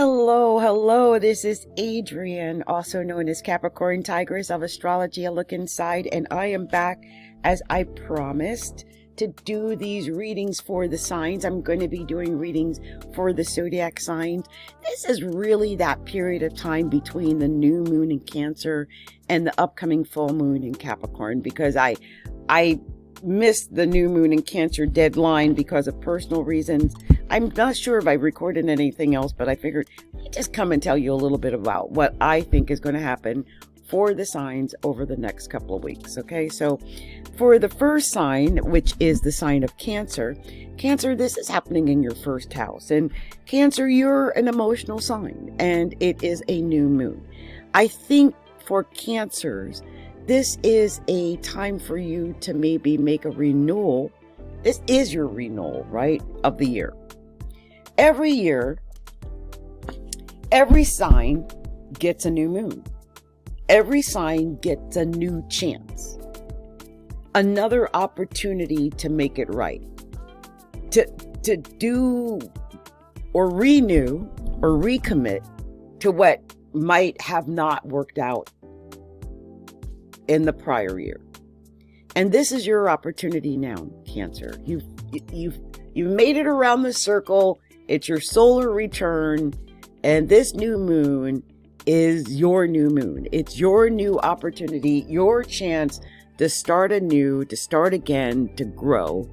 Hello, hello. This is Adrian, also known as Capricorn Tigress of Astrology, a look inside, and I am back as I promised to do these readings for the signs. I'm going to be doing readings for the Zodiac signs. This is really that period of time between the new moon in Cancer and the upcoming full moon in Capricorn, because I missed the new moon in Cancer deadline because of personal reasons. I'm not sure if I recorded anything else, but I figured I'd just come and tell you a little bit about what I think is going to happen for the signs over the next couple of weeks. Okay, so for the first sign, which is the sign of Cancer, this is happening in your first house. And Cancer, you're an emotional sign, and it is a new moon. I think for Cancers, this is a time for you to maybe make a renewal. This is your renewal, right, of the year. Every year, every sign gets a new moon. Every sign gets a new chance. Another opportunity to make it right. To do or renew or recommit to what might have not worked out in the prior year. And this is your opportunity now, Cancer. You've made it around the circle. It's your solar return, and this new moon is your new moon. It's your new opportunity, your chance to start anew, to start again, to grow,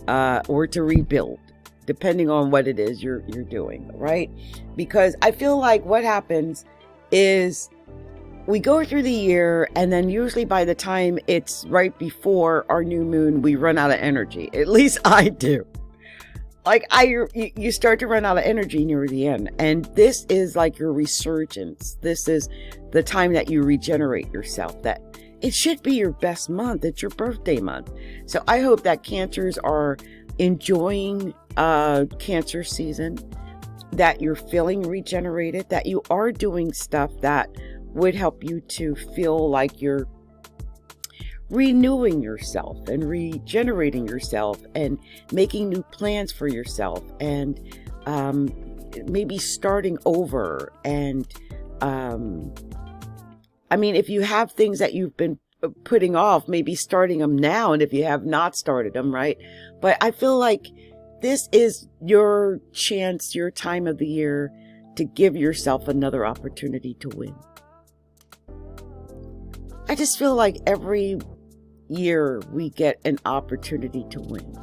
or to rebuild, depending on what it is you're doing, right? Because I feel like what happens is we go through the year, and then usually by the time it's right before our new moon, we run out of energy. At least I do. Like you start to run out of energy near the end. And this is like your resurgence. This is the time that you regenerate yourself. That it should be your best month. It's your birthday month. So I hope that Cancers are enjoying Cancer season, that you're feeling regenerated, that you are doing stuff that would help you to feel like you're renewing yourself and regenerating yourself and making new plans for yourself, and maybe starting over. And I mean, if you have things that you've been putting off, maybe starting them now, and if you have not started them, right? But I feel like this is your chance, your time of the year to give yourself another opportunity to win. I just feel like every year we get an opportunity to win.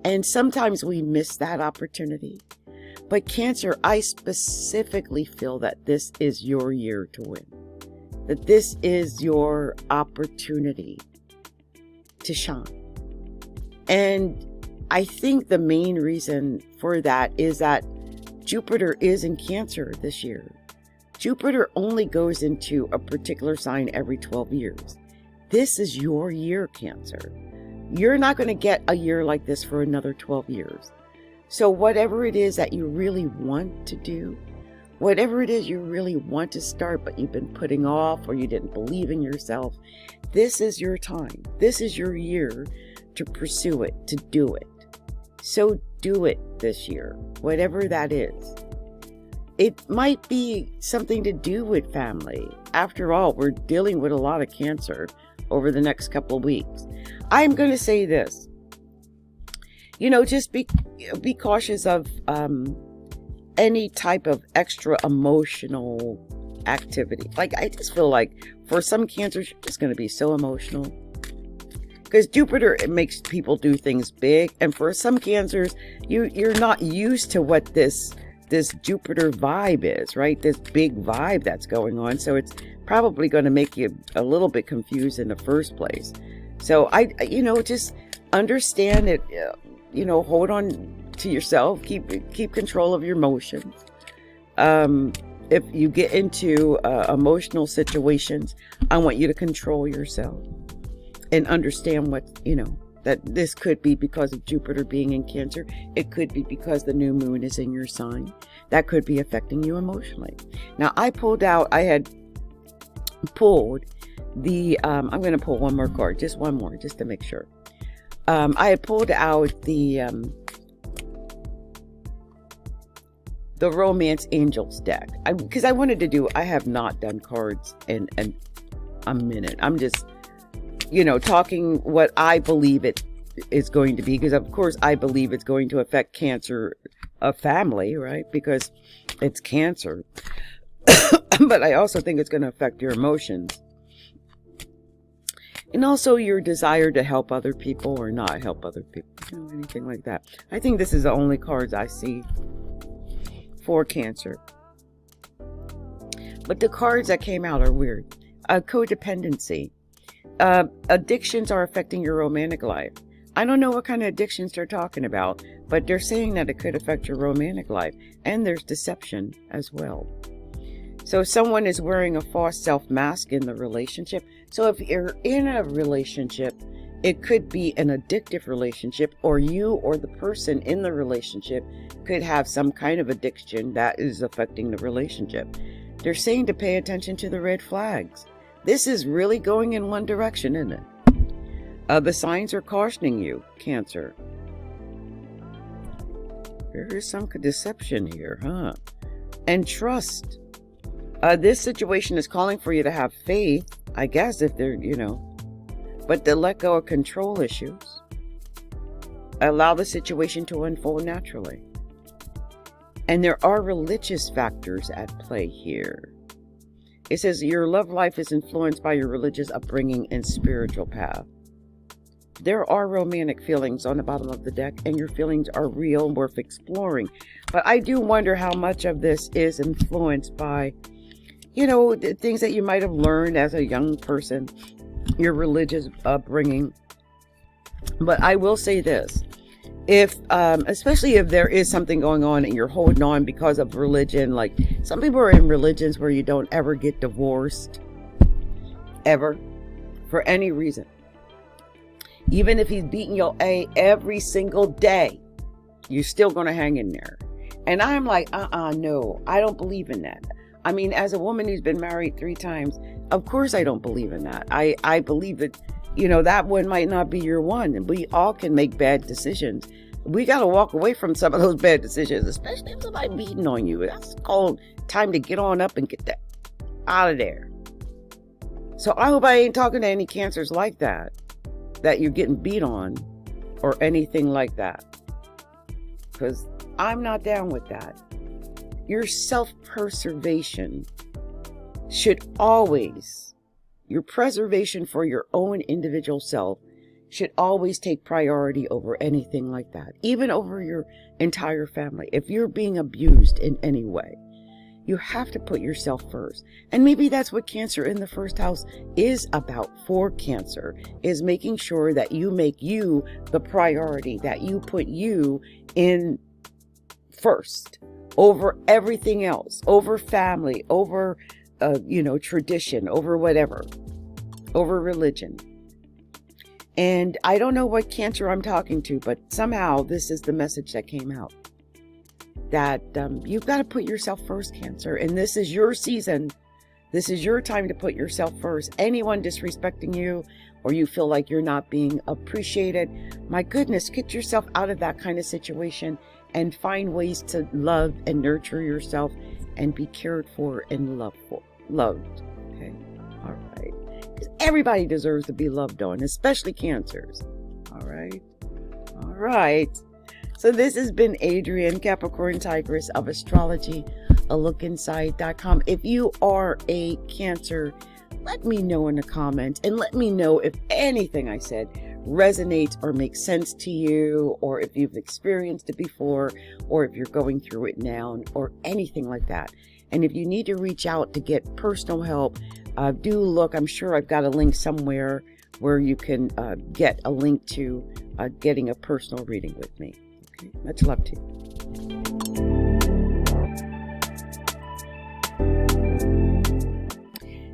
And sometimes we miss that opportunity. But Cancer, I specifically feel that this is your year to win. That this is your opportunity to shine. And I think the main reason for that is that Jupiter is in Cancer this year. Jupiter only goes into a particular sign every 12 years. This is your year, Cancer. You're not going to get a year like this for another 12 years. So whatever it is that you really want to do, whatever it is you really want to start but you've been putting off or you didn't believe in yourself, this is your time. This is your year to pursue it, to do it. So do it this year, whatever that is. It might be something to do with family. After all, we're dealing with a lot of Cancer over the next couple of weeks. I'm going to say this. Just be cautious of any type of extra emotional activity. Like, I just feel like for some Cancers, you're just going to be so emotional. Because Jupiter, it makes people do things big. And for some Cancers, you're not used to what this Jupiter vibe is, right? This big vibe that's going on. So it's probably going to make you a little bit confused in the first place. So just understand it, hold on to yourself, keep control of your emotions. If you get into emotional situations, I want you to control yourself and understand that this could be because of Jupiter being in Cancer. It could be because the new moon is in your sign. That could be affecting you emotionally. Now, I had pulled the, I'm going to pull one more card, just one more, just to make sure. I had pulled out the the Romance Angels deck. Because I wanted to do, I have not done cards in a minute. I'm just, talking what I believe it is going to be. Because, of course, I believe it's going to affect Cancer, a family, right? Because it's Cancer. But I also think it's going to affect your emotions. And also your desire to help other people or not help other people. Anything like that. I think this is the only cards I see for Cancer. But the cards that came out are weird. Codependency. Addictions are affecting your romantic life. I don't know what kind of addictions they're talking about, but they're saying that it could affect your romantic life. And there's deception as well. So someone is wearing a false self-mask in the relationship. So if you're in a relationship, it could be an addictive relationship, or you or the person in the relationship could have some kind of addiction that is affecting the relationship. They're saying to pay attention to the red flags. This is really going in one direction, isn't it? The signs are cautioning you, Cancer. There is some deception here, huh? And trust. This situation is calling for you to have faith, I guess, if they're, but to let go of control issues. Allow the situation to unfold naturally. And there are religious factors at play here. It says your love life is influenced by your religious upbringing and spiritual path. There are romantic feelings on the bottom of the deck, and your feelings are real, worth exploring. But I do wonder how much of this is influenced by the things that you might have learned as a young person, your religious upbringing. But I will say this, especially if there is something going on and you're holding on because of religion, like some people are in religions where you don't ever get divorced, ever, for any reason. Even if he's beating your A every single day, you're still going to hang in there. And I'm like, no, I don't believe in that. I mean, as a woman who's been married 3 times, of course I don't believe in that. I believe that, that one might not be your one. And we all can make bad decisions. We got to walk away from some of those bad decisions, especially if somebody's beating on you. That's called time to get on up and get that out of there. So I hope I ain't talking to any Cancers like that you're getting beat on or anything like that. Because I'm not down with that. Your self-preservation should always, your preservation for your own individual self should always take priority over anything like that, even over your entire family. If you're being abused in any way, you have to put yourself first. And maybe that's what Cancer in the first house is about for Cancer, is making sure that you make you the priority, that you put you in first over everything else, over family, over, tradition, over whatever, over religion. And I don't know what Cancer I'm talking to, but somehow this is the message that came out. That you've got to put yourself first, Cancer. And this is your season. This is your time to put yourself first. Anyone disrespecting you, or you feel like you're not being appreciated, my goodness, get yourself out of that kind of situation and find ways to love and nurture yourself and be cared for and loved. Okay? All right. Because everybody deserves to be loved on, especially Cancers. All right? All right. So this has been Adrienne, Capricorn Tigress of Astrology, alookinside.com. If you are a Cancer, let me know in the comments and let me know if anything I said resonates or makes sense to you, or if you've experienced it before, or if you're going through it now, or anything like that. And if you need to reach out to get personal help, do look. I'm sure I've got a link somewhere where you can get a link to getting a personal reading with me. Okay, much love to you.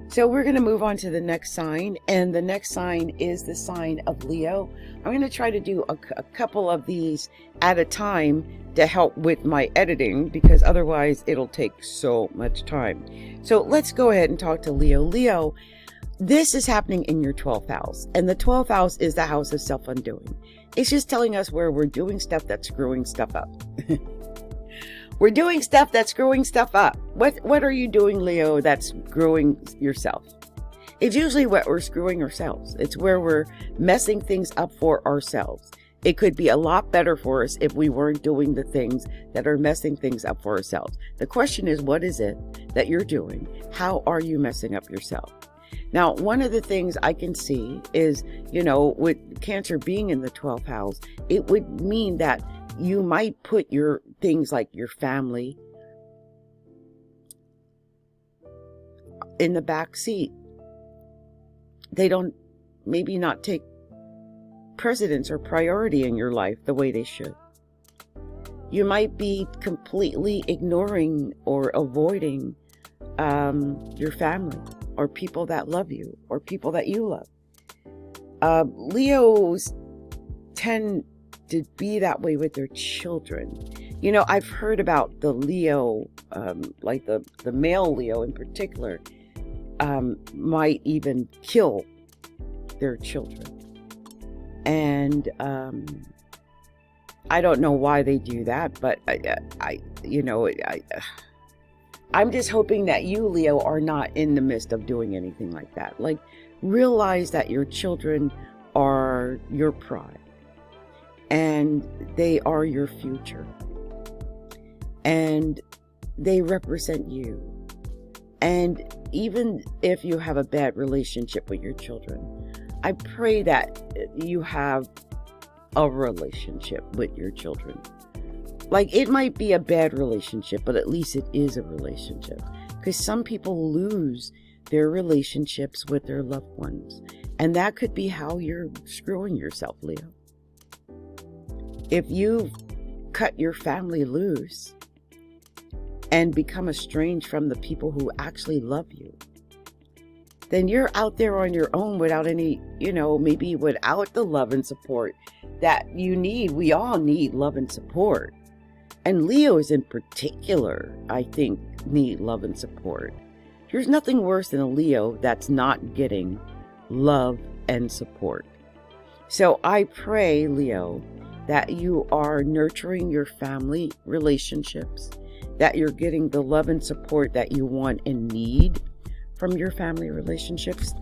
So we're going to move on to the next sign, and the next sign is the sign of Leo. I'm going to try to do a couple of these at a time to help with my editing, because otherwise it'll take so much time. So let's go ahead and talk to Leo. Leo, this is happening in your 12th house, and the 12th house is the house of self-undoing. It's just telling us where we're doing stuff that's screwing stuff up. We're doing stuff that's screwing stuff up. What are you doing, Leo, that's screwing yourself? It's usually what we're screwing ourselves. It's where we're messing things up for ourselves. It could be a lot better for us if we weren't doing the things that are messing things up for ourselves. The question is, what is it that you're doing? How are you messing up yourself? Now, one of the things I can see is, with Cancer being in the 12th house, it would mean that you might put your things like your family in the back seat. They don't maybe not take precedence or priority in your life the way they should. You might be completely ignoring or avoiding your family or people that love you or people that you love. Leos tend to be that way with their children. I've heard about the Leo, like the male Leo in particular, might even kill their children. And I don't know why they do that, but I'm just hoping that you, Leo, are not in the midst of doing anything like that. Like, realize that your children are your pride and they are your future and they represent you. And even if you have a bad relationship with your children, I pray that you have a relationship with your children. Like, it might be a bad relationship, but at least it is a relationship. Because some people lose their relationships with their loved ones. And that could be how you're screwing yourself, Leo. If you cut your family loose and become estranged from the people who actually love you, then you're out there on your own without any, maybe without the love and support that you need. We all need love and support. And Leos in particular, I think, need love and support. There's nothing worse than a Leo that's not getting love and support. So I pray, Leo, that you are nurturing your family relationships, that you're getting the love and support that you want and need from your family relationships.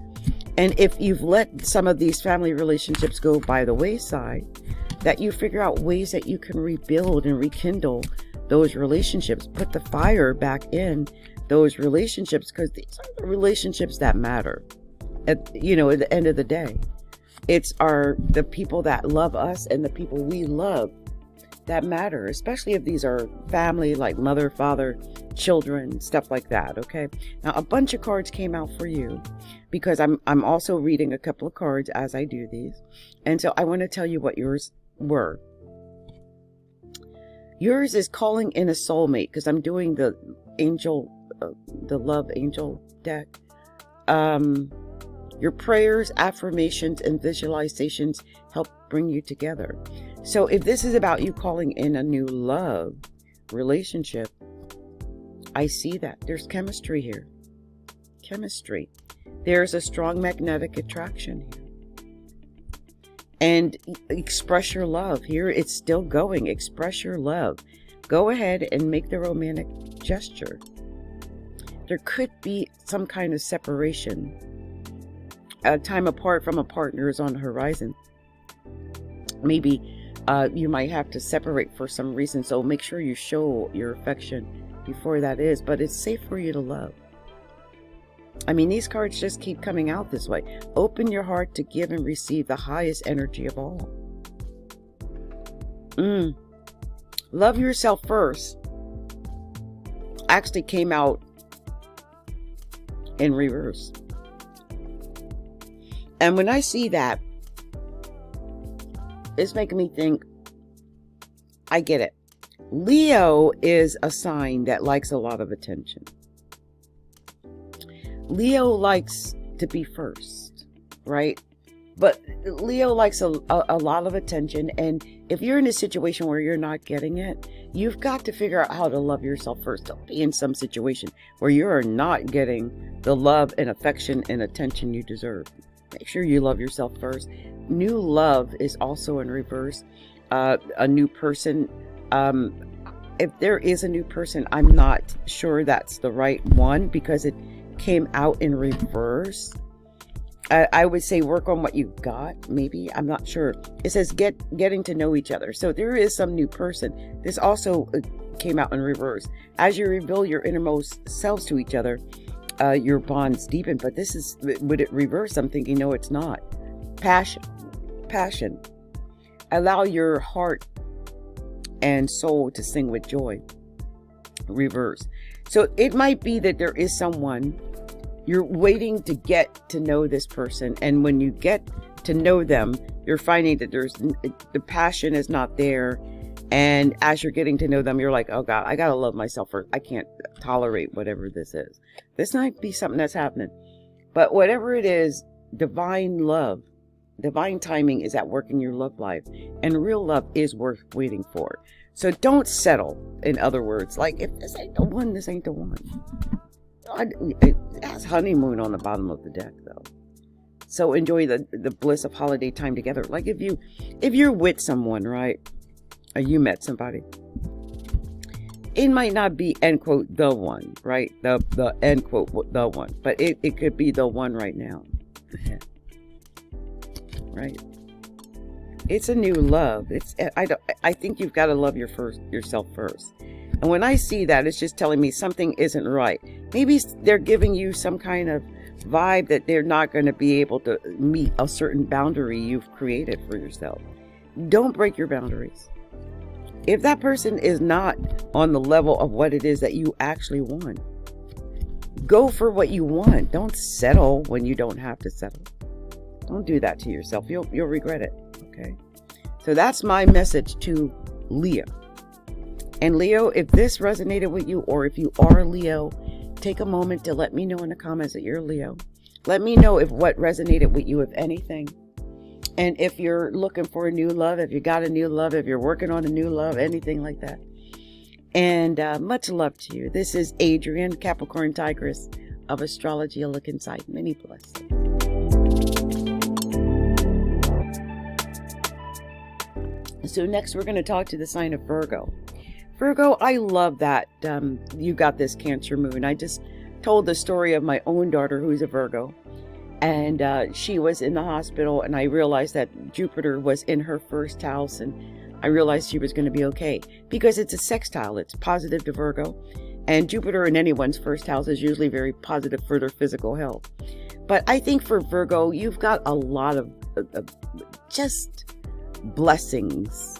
And if you've let some of these family relationships go by the wayside, that you figure out ways that you can rebuild and rekindle those relationships, put the fire back in those relationships, because these are the relationships that matter. At the end of the day, it's the people that love us and the people we love that matter, especially if these are family, like mother, father, children, stuff like that. Okay. Now, a bunch of cards came out for you because I'm also reading a couple of cards as I do these. And so I want to tell you what yours were. Yours is calling in a soulmate, because I'm doing the angel, the love angel deck. Your prayers, affirmations, and visualizations help bring you together. So if this is about you calling in a new love relationship, I see that. There's chemistry here. Chemistry. There's a strong magnetic attraction here. And express your love. Here it's still going. Express your love. Go ahead and make the romantic gesture. There could be some kind of separation. A time apart from a partner is on the horizon. Maybe you might have to separate for some reason. So make sure you show your affection before that is. But it's safe for you to love. I mean, these cards just keep coming out this way. Open your heart to give and receive the highest energy of all. Love yourself first actually came out in reverse. And when I see that, it's making me think, I get it. Leo is a sign that likes a lot of attention. Leo likes to be first, right? But Leo likes a lot of attention. And if you're in a situation where you're not getting it, you've got to figure out how to love yourself first. Don't be in some situation where you are not getting the love and affection and attention you deserve. Make sure you love yourself first. New love is also in reverse. A new person. if there is a new person, I'm not sure that's the right one because it came out in reverse. I would say work on what you got, maybe. I'm not sure. It says getting to know each other. So there is some new person. This also came out in reverse. As you reveal your innermost selves to each other, your bonds deepen. But this is, would it reverse? I'm thinking, no, it's not. Passion. Allow your heart and soul to sing with joy. Reverse. So it might be that there is someone you're waiting to get to know this person, and when you get to know them, you're finding that the passion is not there, and as you're getting to know them, you're like, oh God, I gotta love myself first. I can't tolerate whatever this is. This might be something that's happening, but whatever it is, divine love, divine timing is at work in your love life, and real love is worth waiting for. So don't settle. In other words, like, if this ain't the one, this ain't the one. It has honeymoon on the bottom of the deck, though. So enjoy the bliss of holiday time together. Like if you're with someone, right? Or you met somebody. It might not be, end quote, the one, right? The end quote, the one. But it could be the one right now. Right? It's a new love. I think you've got to love yourself first. And when I see that, it's just telling me something isn't right. Maybe they're giving you some kind of vibe that they're not going to be able to meet a certain boundary you've created for yourself. Don't break your boundaries. If that person is not on the level of what it is that you actually want, go for what you want. Don't settle when you don't have to settle. Don't do that to yourself. You'll regret it. Okay. So that's my message to Leo. And Leo, if this resonated with you, or if you are Leo, take a moment to let me know in the comments that you're Leo. Let me know if what resonated with you, if anything. And if you're looking for a new love, if you got a new love, if you're working on a new love, anything like that. And much love to you. This is Adrienne, Capricorn Tigress of Astrology, a look inside. Many blessings. So next we're going to talk to the sign of Virgo. Virgo, I love that you got this Cancer moon. I just told the story of my own daughter who's a Virgo. And she was in the hospital, and I realized that Jupiter was in her first house, and I realized she was going to be okay. Because it's a sextile, it's positive to Virgo. And Jupiter in anyone's first house is usually very positive for their physical health. But I think for Virgo, you've got a lot of just blessings.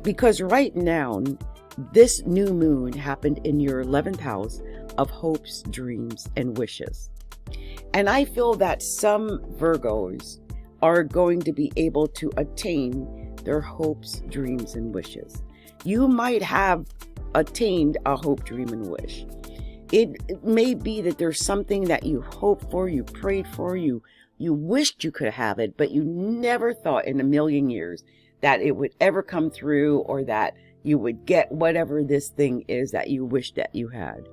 Because right now, this new moon happened in your 11th house of hopes, dreams, and wishes. And I feel that some Virgos are going to be able to attain their hopes, dreams, and wishes. You might have attained a hope, dream, and wish. It may be that there's something that you hoped for, you prayed for, you wished you could have it, but you never thought in a million years that it would ever come through, or that you would get whatever this thing is that you wish that you had.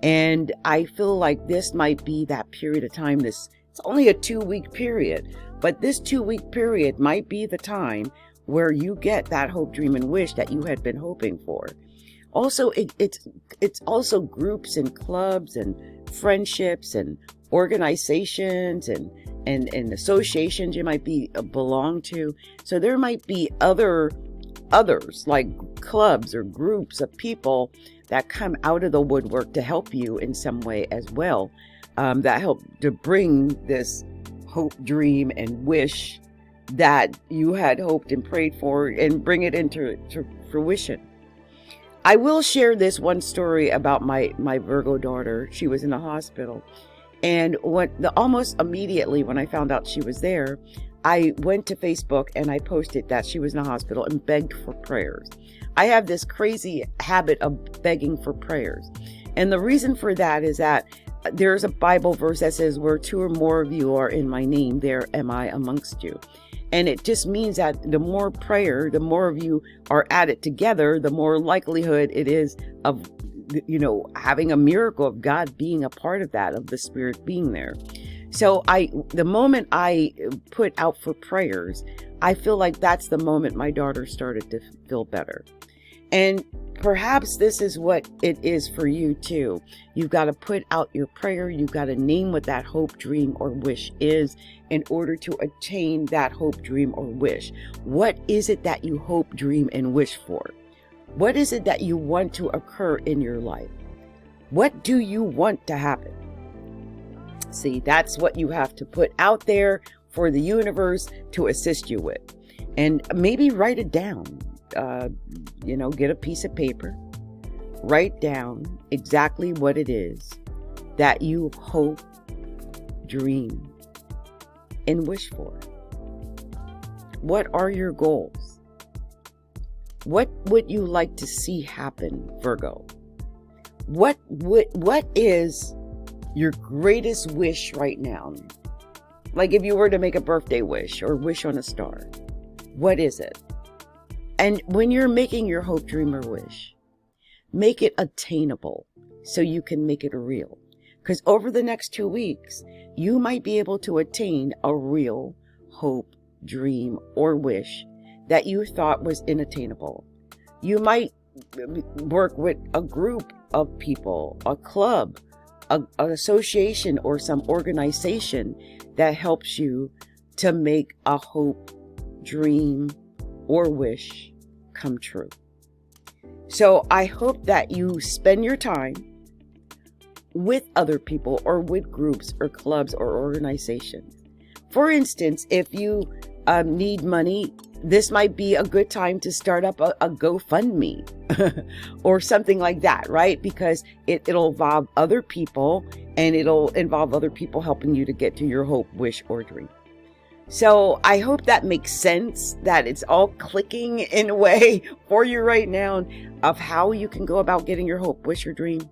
And I feel like this might be that period of time. It's only a 2-week period, but this 2-week period might be the time where you get that hope, dream, and wish that you had been hoping for. Also, it's also groups and clubs and friendships and organizations and associations you might belong to. So there might be others like clubs or groups of people that come out of the woodwork to help you in some way as well, that help to bring this hope, dream, and wish that you had hoped and prayed for, and bring it into fruition. I will share this one story about my Virgo daughter. She was in the hospital, and almost immediately when I found out she was there, I went to Facebook and I posted that she was in the hospital and begged for prayers. I have this crazy habit of begging for prayers. And the reason for that is that there's a Bible verse that says, where 2 or more of you are in my name, there am I amongst you. And it just means that the more prayer, the more of you are at it together, the more likelihood it is of, having a miracle of God being a part of that, of the Spirit being there. So the moment I put out for prayers, I feel like that's the moment my daughter started to feel better. And perhaps this is what it is for you too. You've got to put out your prayer. You've got to name what that hope, dream, or wish is in order to attain that hope, dream, or wish. What is it that you hope, dream, and wish for? What is it that you want to occur in your life? What do you want to happen? See, that's what you have to put out there for the universe to assist you with. And maybe write it down. Get a piece of paper. Write down exactly what it is that you hope, dream, and wish for. What are your goals? What would you like to see happen, Virgo? What is your greatest wish right now? Like if you were to make a birthday wish or wish on a star, what is it? And when you're making your hope, dream, or wish, make it attainable so you can make it real. Because over the next 2 weeks, you might be able to attain a real hope, dream, or wish that you thought was unattainable. You might work with a group of people, a club, an association, or some organization that helps you to make a hope, dream, or wish come true. So I hope that you spend your time with other people or with groups or clubs or organizations. For instance, if you need money, this might be a good time to start up a GoFundMe or something like that, right? Because it'll involve other people, and it'll involve other people helping you to get to your hope, wish, or dream. So I hope that makes sense, that it's all clicking in a way for you right now of how you can go about getting your hope, wish, or dream.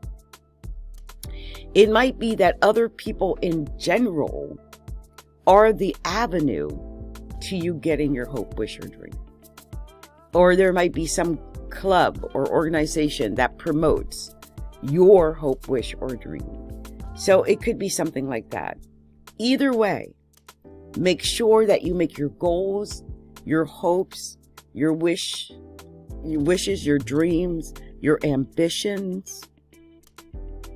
It might be that other people in general are the avenue to you getting your hope, wish, or dream. Or there might be some club or organization that promotes your hope, wish, or dream. So it could be something like that. Either way, make sure that you make your goals, your hopes, your wishes, your dreams, your ambitions.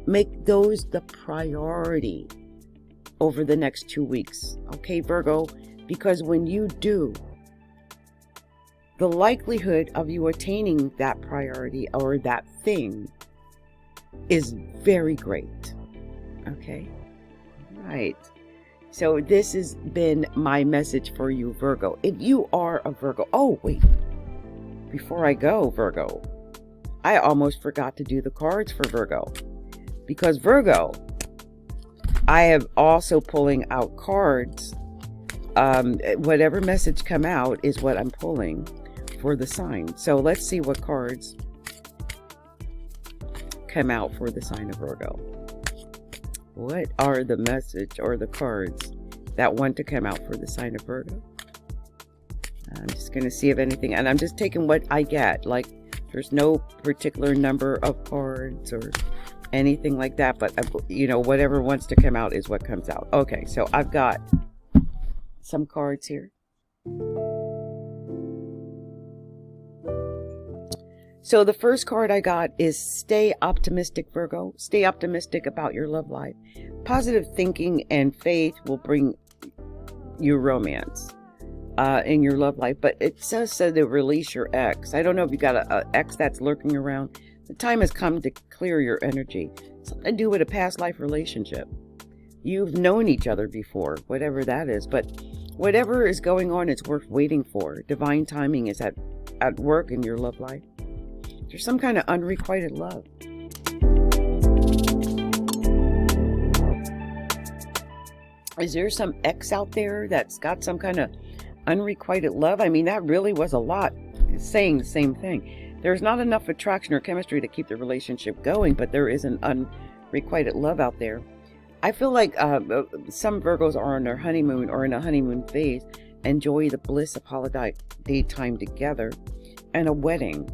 Make those the priority over the next 2 weeks. Okay, Virgo? Because when you do, the likelihood of you attaining that priority or that thing is very great. Okay? All right. So this has been my message for you, Virgo. If you are a Virgo, oh wait, before I go, Virgo, I almost forgot to do the cards for Virgo. Because Virgo, I have also pulling out cards. Whatever message come out is what I'm pulling for the sign. So let's see what cards come out for the sign of Virgo. What are the message or the cards that want to come out for the sign of Virgo? I'm just going to see if anything, and I'm just taking what I get. Like, there's no particular number of cards or anything like that, but whatever wants to come out is what comes out. Okay, so I've got some cards here. So the first card I got is stay optimistic, Virgo. Stay optimistic about your love life. Positive thinking and faith will bring you romance in your love life. But it says to release your ex. I don't know if you got an ex that's lurking around. The time has come to clear your energy. Something to do with a past life relationship. You've known each other before, whatever that is. But whatever is going on, it's worth waiting for. Divine timing is at work in your love life. There's some kind of unrequited love. Is there some ex out there that's got some kind of unrequited love? I mean, that really was a lot saying the same thing. There's not enough attraction or chemistry to keep the relationship going, but there is an unrequited love out there. I feel like some Virgos are on their honeymoon or in a honeymoon phase, enjoy the bliss of holiday time together and a wedding.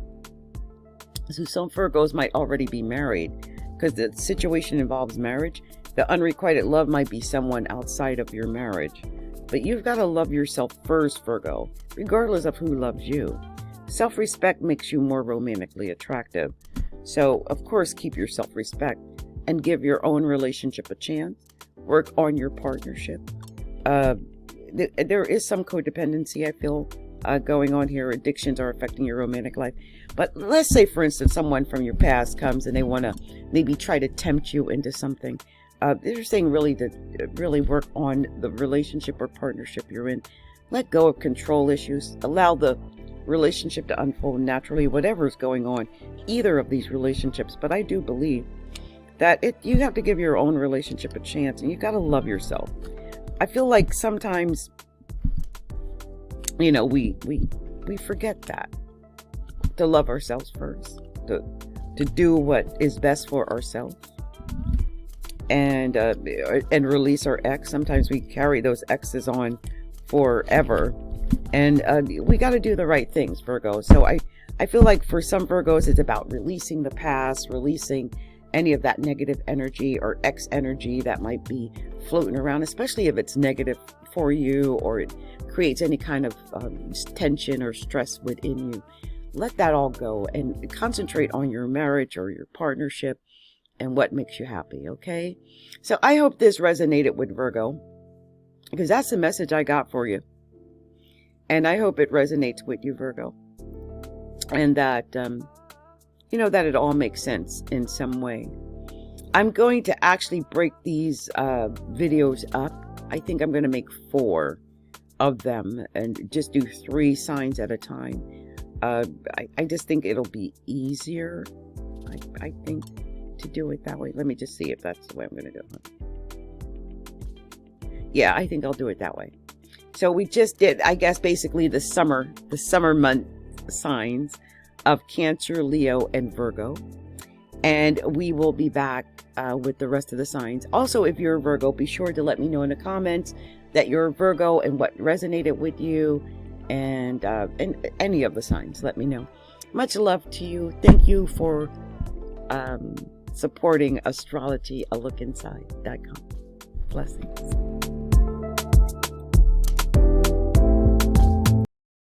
So some Virgos might already be married because the situation involves marriage. The unrequited love might be someone outside of your marriage. But you've got to love yourself first, Virgo, regardless of who loves you. Self-respect makes you more romantically attractive. So, of course, keep your self-respect and give your own relationship a chance. Work on your partnership. There is some codependency, I feel, going on here. Addictions are affecting your romantic life. But let's say, for instance, someone from your past comes and they want to maybe try to tempt you into something. They're saying really to really work on the relationship or partnership you're in. Let go of control issues. Allow the relationship to unfold naturally, whatever's going on, either of these relationships. But I do believe that you have to give your own relationship a chance, and you got to love yourself. I feel like sometimes, you know, we forget that, to love ourselves first, to do what is best for ourselves, and release our ex. Sometimes we carry those exes on forever, and we got to do the right things, Virgo. So I feel like for some Virgos, it's about releasing the past, releasing any of that negative energy or ex energy that might be floating around, especially if it's negative for you or it creates any kind of tension or stress within you. Let that all go and concentrate on your marriage or your partnership and what makes you happy, okay? So I hope this resonated with Virgo, because that's the message I got for you. And I hope it resonates with you, Virgo. And that, you know, that it all makes sense in some way. I'm going to actually break these videos up. I think I'm going to make 4 of them and just do 3 signs at a time. I just think it'll be easier, I think, to do it that way. Let me just see if that's the way I'm going to do it. Yeah, I think I'll do it that way. So we just did, I guess, basically the summer month signs of Cancer, Leo, and Virgo. And we will be back with the rest of the signs. Also, if you're a Virgo, be sure to let me know in the comments that you're a Virgo and what resonated with you, and any of the signs. Let me know. Much love to you. Thank you for supporting Astrology, a look inside.com. Blessings.